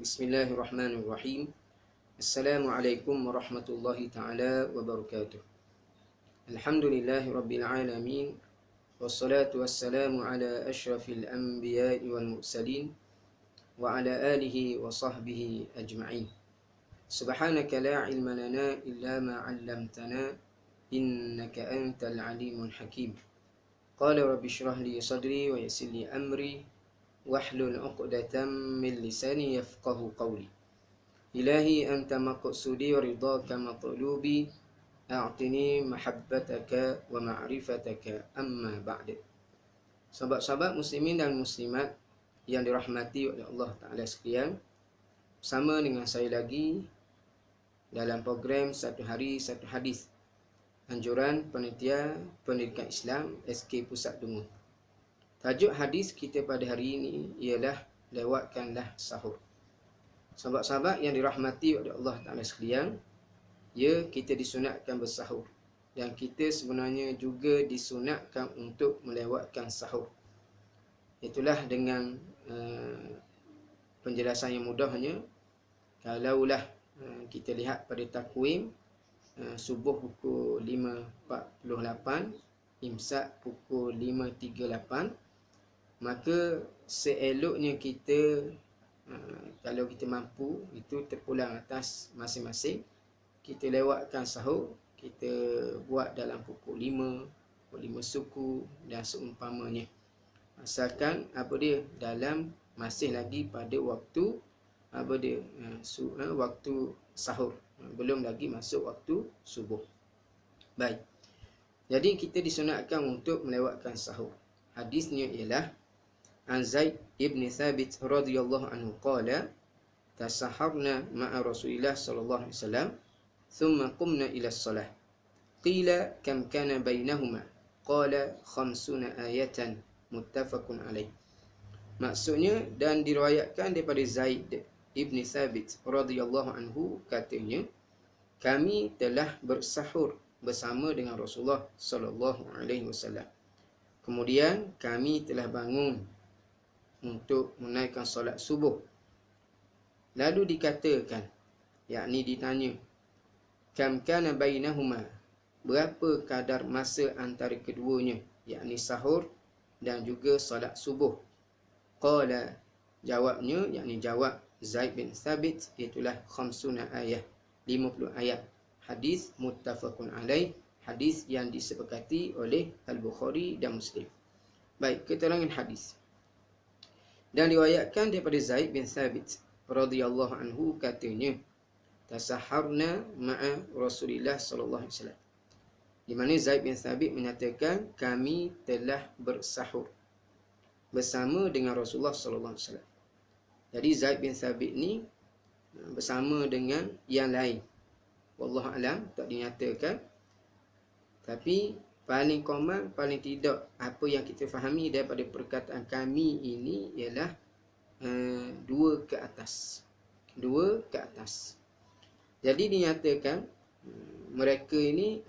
Bismillahirrahmanirrahim. Assalamualaikum warahmatullahi ta'ala wabarakatuh. Alhamdulillahi rabbil alamin. Wassalatu wassalamu ala ashrafil anbiya'i wal mursalin wa ala alihi wa sahbihi ajma'in. Subhanaka la ilma lana illa ma 'allamtana innaka antal alimul hakim. Qala rabbi shrah li sadri wa yassir li amri wahlul 'uqdatam min lisani yafqahu qawli. Ilahi anta maqsudi wa ridhaka matlubi, a'tini mahabbataka wa ma'rifataka, amma ba'd. Sahabat-sahabat muslimin dan muslimat yang dirahmati oleh Allah Ta'ala sekalian, bersama dengan saya lagi dalam program Satu Hari Satu Hadis, anjuran panitia pendidikan Islam SK Pusat Dungun. Tajuk hadis kita pada hari ini ialah lewatkanlah sahur. Sahabat-sahabat yang dirahmati oleh Allah Ta'ala sekalian, ya, kita disunatkan bersahur, dan kita sebenarnya juga disunatkan untuk melewatkan sahur. Itulah dengan penjelasan yang mudahnya, kalaulah kita lihat pada takwim, subuh pukul 5.48, imsak pukul 5.38, maka seeloknya kita, kalau kita mampu, itu terpulang atas masing-masing, kita lewatkan sahur, kita buat dalam pukul 5, pukul 5 suku dan seumpamanya. Asalkan dalam masih lagi pada waktu waktu sahur, belum lagi masuk waktu subuh. Baik. Jadi kita disunatkan untuk melewatkan sahur. Hadisnya ialah an Zaid ibn Thabit radhiyallahu anhu qala tasaharna ma'a Rasulillah sallallahu alaihi wasallam thumma qumna ila as-salah qila kam kana bainahuma qala 50 ayatan muttafaqun alaih. Maksudnya, dan diriwayatkan daripada Zaid ibn Thabit radhiyallahu anhu, katanya, kami telah bersahur bersama dengan Rasulullah sallallahu alaihi wasallam. Kemudian kami telah bangun untuk menaikkan solat subuh. Lalu dikatakan, yakni ditanya, kam kana bainahuma, berapa kadar masa antara keduanya, yakni sahur dan juga solat subuh. Qala, jawabnya, yakni jawab Zaid bin Thabit, itulah 50 ayat, 50 ayat. Hadis muttafaqun alaih, hadis yang disepakati oleh Al-Bukhari dan Muslim. Baik, keterangan hadis. Dan diriwayatkan daripada Zaid bin Thabit radhiyallahu anhu, katanya, tasaharna ma'a Rasulillah sallallahu alaihi wasallam. Di mana Zaid bin Thabit menyatakan, kami telah bersahur bersama dengan Rasulullah sallallahu alaihi wasallam. Jadi Zaid bin Thabit ni bersama dengan yang lain, wallahu alam, tak dinyatakan. Tapi paling common, paling tidak, apa yang kita fahami daripada perkataan kami ini ialah dua ke atas. Jadi dinyatakan mereka ini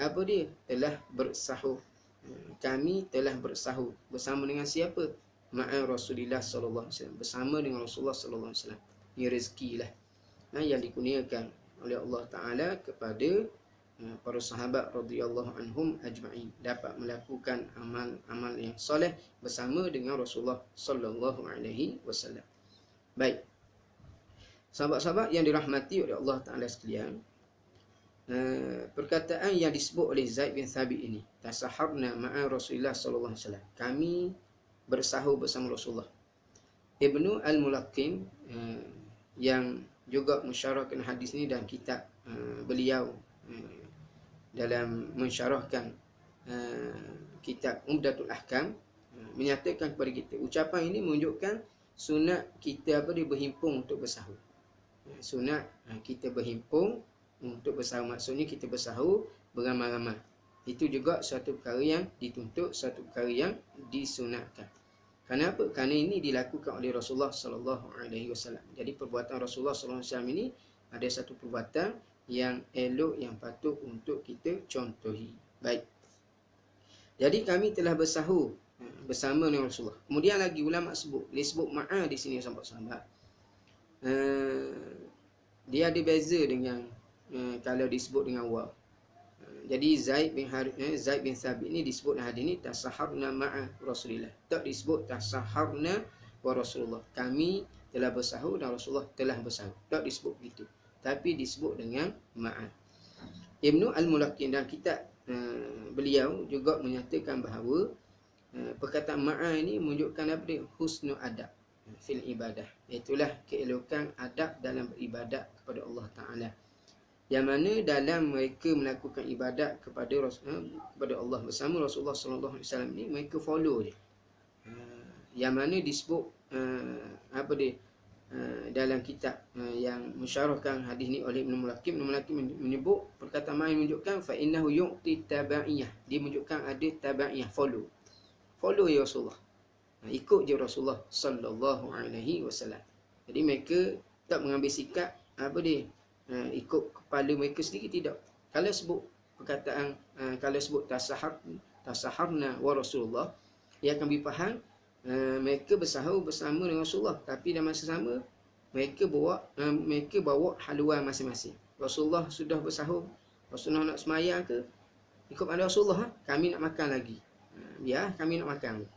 telah bersahur. Kami telah bersahur bersama dengan siapa? Ma'a Rasulillah sallallahu alaihi wasallam, bersama dengan Rasulullah sallallahu alaihi wasallam. Ini rezekilah yang dikurniakan oleh Allah Ta'ala kepada para sahabat radhiyallahu anhum ajma'in, dapat melakukan amal-amal yang soleh bersama dengan Rasulullah sallallahu alaihi wasallam. Baik. Sahabat-sahabat yang dirahmati oleh Allah Ta'ala sekalian, perkataan yang disebut oleh Zaid bin Thabit ini, tasaharna ma'a Rasulillah sallallahu alaihi wasallam, kami bersahur bersama Rasulullah. Ibnu Al-Mulaqqin yang juga mensyarahkan hadis ini dan kitab beliau dalam mensyarahkan kitab Umdatul Ahkam, menyatakan kepada kita, ucapan ini menunjukkan sunat kita berhimpun untuk bersahur. Sunat kita berhimpun untuk bersahur, maksudnya kita bersahur beramai-ramai. Itu juga suatu perkara yang dituntut, suatu perkara yang disunatkan. Kenapa? Kerana ini dilakukan oleh Rasulullah sallallahu alaihi wasallam. Jadi perbuatan Rasulullah sallallahu alaihi wasallam ini ada satu perbuatan yang elok, yang patut untuk kita contohi. Baik. Jadi kami telah bersahur bersama dengan Rasulullah. Kemudian lagi ulama sebut, dia sebut ma'a di sini sahabat-sahabat. dia ada beza dengan kalau disebut dengan waw. Jadi Zaid bin Thabit ni disebut hadis ni tasaharna ma'a Rasulillah. Tak disebut tasaharna wa Rasulullah. Kami telah bersahur dan Rasulullah telah bersahur. Tak disebut begitu. Tapi disebut dengan ma'a. Ibnu Al-Mulaqqin dan kitab beliau juga menyatakan bahawa perkataan ma'a ini menunjukkan apa dia? Husnul adab fil ibadah. Itulah keelokan adab dalam beribadat kepada Allah Ta'ala. Yang mana dalam mereka melakukan ibadat kepada Allah bersama Rasulullah sallallahu alaihi wasallam ni, mereka follow dia. Yang mana disebut dalam kitab yang mensyarahkan hadis ni oleh Ibnu Mulaqqin menyebut perkataan ma'a menunjukkan fa innahu yu'ti tabaiyah. Dia menunjukkan ada tabaiyah, follow ya Rasulullah. Ikut je Rasulullah sallallahu alaihi wasallam. Jadi mereka tak mengambil sikap ikut kepala mereka sendiri, tidak. Kalau sebut perkataan kalau sebut tasaharna wa Rasulullah, ia akan dipaham mereka bersahur bersama dengan Rasulullah, tapi dalam masa sama mereka bawa haluan masing-masing. Rasulullah sudah bersahur, Rasulullah nak semayang ke, ikut pada Rasulullah, kami nak makan lagi. Kami nak makan.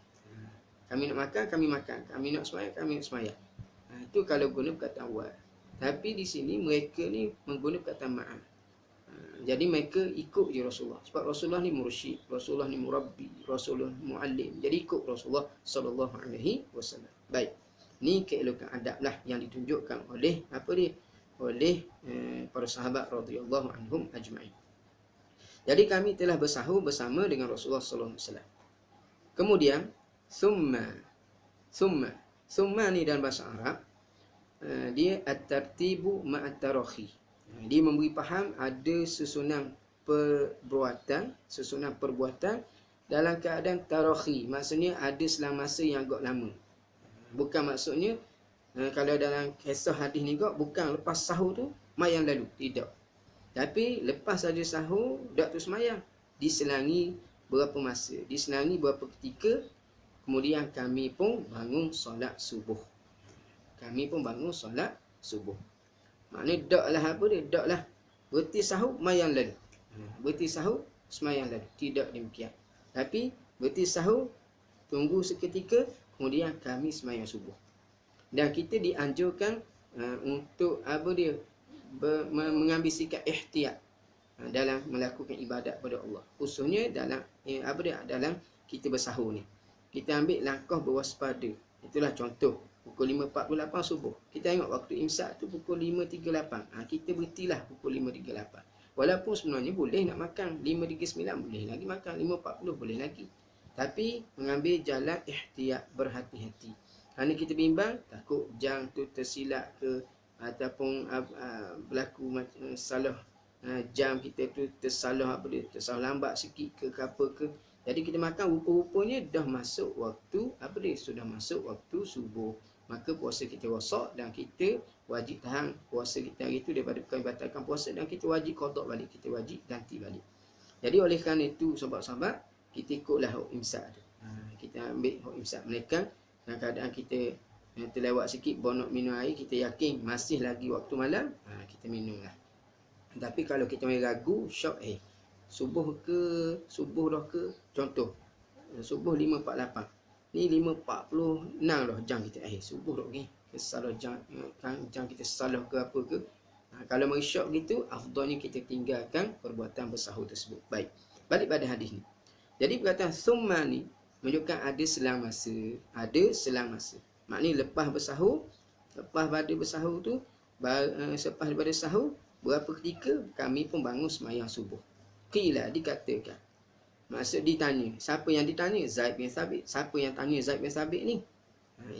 Kami nak makan, kami makan. Kami nak semayang, kami nak semayang. Itu kalau guna perkataan wa. Tapi di sini mereka ni menggunakan kata ma'a. Jadi mereka ikut je Rasulullah. Sebab Rasulullah ni mursyid, Rasulullah ni murabbi, Rasulullah muallim. Jadi ikut Rasulullah sallallahu alaihi wasallam. Baik. Ni keelokan adab lah yang ditunjukkan oleh oleh para sahabat radhiyallahu anhum ajma'in. Jadi kami telah bersahur bersama dengan Rasulullah sallallahu alaihi wasallam. Kemudian summa ni dalam bahasa Arab dia at-tartibu ma'at tarakhi. Dia memberi faham ada susunan perbuatan dalam keadaan tarakhi. Maksudnya ada selang masa yang agak lama. Bukan maksudnya kalau dalam kisah hadis ni bukan lepas sahur tu mayang lalu, tidak. Tapi lepas saja sahur dak tu semayang, diselangi berapa masa, diselangi berapa ketika, kemudian kami pun bangun solat subuh. Maknanya daklah berhenti sahur mayang lalu. Berhenti sahur semayang lalu. Tidak demikian. Tapi berhenti sahur, tunggu seketika, kemudian kami semayang subuh. Dan kita dianjurkan untuk mengambil sikap ihtiyat dalam melakukan ibadat kepada Allah. Khususnya dalam dalam kita bersahur ni. Kita ambil langkah berwaspada. Itulah contoh. Pukul 5.48 subuh. Kita tengok waktu imsak tu pukul 5.38. Kita berhentilah pukul 5.38. Walaupun sebenarnya boleh nak makan 5.39, boleh lagi makan 5.40, boleh lagi. Tapi mengambil jalan ihtiyat, berhati-hati. Kerana kita bimbang takut jam tu tersilap ke, ataupun berlaku salah jam kita tu tersalah lambat sikit ke apa ke. Jadi kita makan rupa-rupanya dah masuk waktu sudah masuk waktu subuh. Maka puasa kita rosak dan kita wajib tahan puasa kita hari itu daripada kami batalkan puasa, dan kita wajib qada balik, kita wajib ganti balik. Jadi oleh kerana itu sahabat-sahabat, kita ikutlah hukm imsak tu. Kita ambil hukm imsak mereka dalam keadaan kita terlewat sikit bonok minum air, kita yakin masih lagi waktu malam, kita minumlah. Tapi kalau kita masih ragu, syok subuh dah ke, contoh subuh 5.48, ni 5.46 dah jam kita subuh dah pergi. Salah jam kita salah ke apa ke. Kalau merisyak begitu, afdalnya kita tinggalkan perbuatan bersahur tersebut. Baik, balik pada hadis ni. Jadi perkataan summa ni menunjukkan ada selang masa. Maknanya lepas pada bersahur tu, selepas daripada sahur berapa ketika kami pun bangun sembahyang subuh. Qila, dikatakan. Maksud ditanya. Siapa yang ditanya? Zaid bin Thabit. Siapa yang tanya Zaid bin Thabit ni?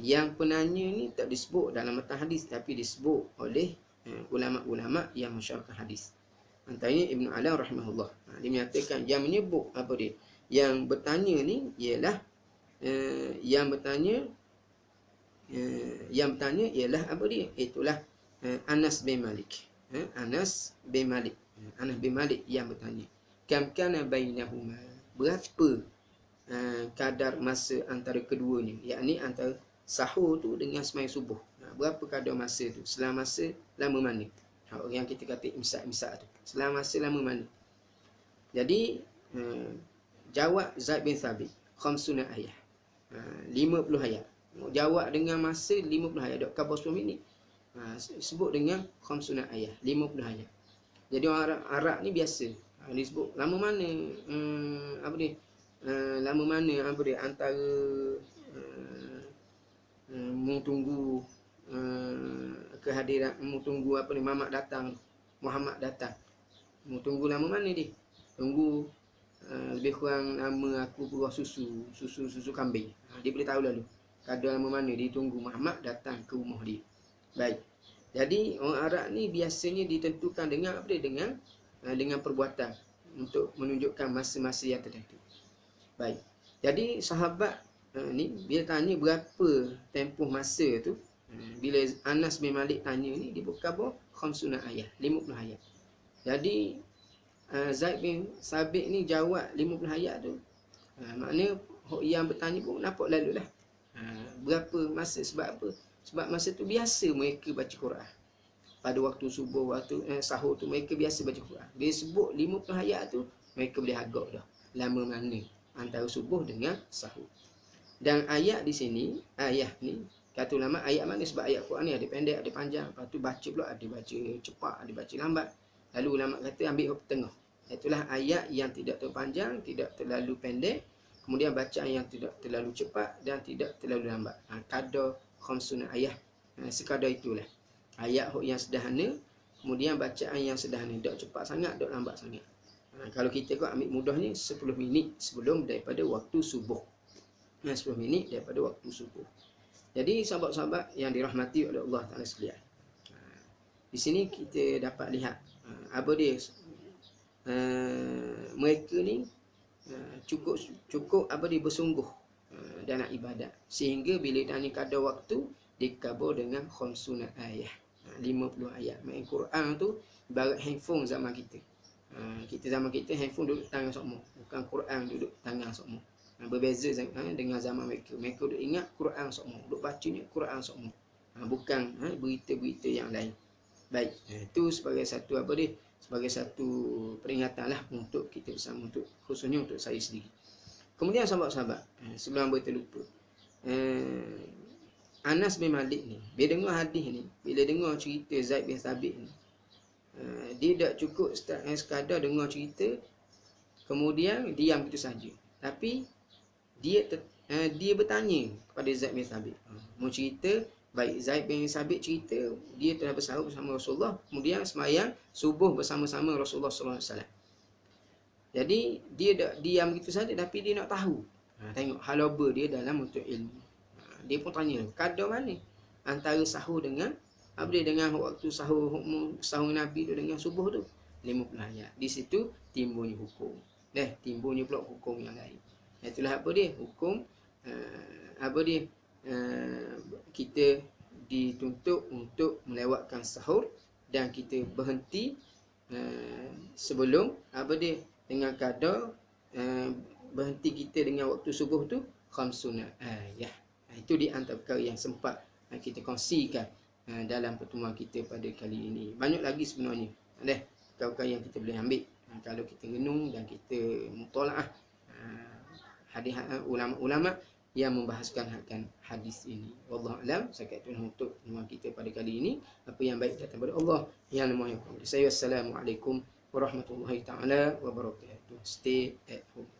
Yang penanya ni tak disebut dalam matan hadis, tapi disebut oleh ulama-ulama yang mensyarahkan hadis. Antaranya Ibnu Alam rahimahullah. Dia menyatakan yang menyebut yang bertanya ni ialah yang bertanya ialah itulah Anas bin Malik. Anas bin Malik yang bertanya. Kam kana bainahuma, berapa kadar masa antara keduanya, yakni antara sahur tu dengan sembahyang subuh. Berapa kadar masa tu? Selama masa lama mana? Yang kita kata imsak tu. Selama masa lama mana? Jadi jawab Zaid bin Thabit khamsuna ayat. 50 ayat. Jawab dengan masa 50 ayat. Dok khabar 10 minit. Sebut dengan khamsuna ayat, 50 ayat. Jadi orang Arab ni biasa. Dia sebut lama mana apa ni? Lama mana apa dia antara mu tunggu kehadiran, mu tunggu apa ni Muhammad datang. Mu tunggu lama mana dia? Tunggu lebih kurang lama aku keluar susu kambing. Dia boleh tahu lalu kadar lama mana dia tunggu Muhammad datang ke rumah dia. Baik. Jadi orang Arab ni biasanya ditentukan dengan apa dia? Dengan perbuatan untuk menunjukkan masa-masa yang tertentu. Baik. Jadi sahabat ni bila tanya berapa tempoh masa tu, bila Anas bin Malik tanya ni, dia berkhabar khamsuna ayat, 50 ayat. Jadi Zaid bin Sabit ni jawab 50 ayat tu. Maknanya yang bertanya pun nampak lalu lah. Berapa masa, sebab apa? Sebab masa tu biasa mereka baca Quran. Pada waktu subuh, waktu sahur tu mereka biasa baca Quran. Dia sebut 50 ayat tu, mereka boleh agak dah lama mana antara subuh dengan sahur. Dan ayat di sini, ayat ni kata ulama ayat mana? Sebab ayat Quran ni ada pendek, ada panjang. Lepas tu baca pula ada baca cepat, ada baca lambat. Lalu ulama kata ambil tengah. Itulah ayat yang tidak terlalu panjang, tidak terlalu pendek. Kemudian bacaan yang tidak terlalu cepat dan tidak terlalu lambat. Kadar khamsuna ayat. Sekadar itulah. Ayat yang sederhana, kemudian bacaan yang sederhana. Tak cepat sangat, tak lambat sangat. Kalau kita kau ambil mudahnya 10 minit sebelum daripada waktu subuh. 10 minit daripada waktu subuh. Jadi sahabat-sahabat yang dirahmati oleh Allah Ta'ala sekalian. Di sini kita dapat lihat apa dia mereka ni cukup apa dia bersungguh dalam ibadat, sehingga bila tanya kadar waktu dikabur dengan khamsuna ayat, 50 ayat. Main Quran tu ibarat handphone zaman kita. Kita zaman kita handphone duduk tangan semua, bukan Quran duduk tangan semua. Berbeza dengan zaman mereka. Mereka duduk ingat Quran semua, duduk bacanya Quran semua, bukan berita-berita yang lain. Baik, itu sebagai satu apa dia? Sebagai satu peringatan lah untuk kita bersama, untuk khususnya untuk saya sendiri. Kemudian sahabat-sahabat, sebelum berterlupa, Anas bin Malik ni, bila dengar hadis ni, bila dengar cerita Zaid bin Thabit ni, dia tak cukup sekadar dengar cerita kemudian diam begitu saja. Tapi dia bertanya kepada Zaid bin Thabit. Mau cerita, baik Zaid bin Thabit cerita dia telah bersahur bersama Rasulullah, kemudian sembahyang subuh bersama-sama Rasulullah sallallahu alaihi wasallam. Jadi dia tak diam begitu saja, tapi dia nak tahu. Tengok halaba dia dalam untuk ilmu. Dia pun tanya, kadar mana antara sahur dengan apa dia, dengan waktu sahur Nabi tu dengan subuh tu? 50 ayat. Di situ timbulnya hukum. Timbulnya pula hukum yang lain. Itulah apa dia? Hukum apa dia? Kita dituntut untuk melewatkan sahur dan kita berhenti sebelum apa dia, dengan kadar berhenti kita dengan waktu subuh tu khamsuna ayat. Itu di antara perkara yang sempat kita kongsikan dalam pertemuan kita pada kali ini. Banyak lagi sebenarnya perkara-perkara yang kita boleh ambil kalau kita renung dan kita mutalaah hadis ulama-ulama yang membahaskan akan hadis ini. Wallahu alam. Sekian untuk pertemuan kita pada kali ini. Apa yang baik datang daripada Allah, yang lemah yang kurang. Assalamualaikum warahmatullahi taala wabarakatuh. Stay at home.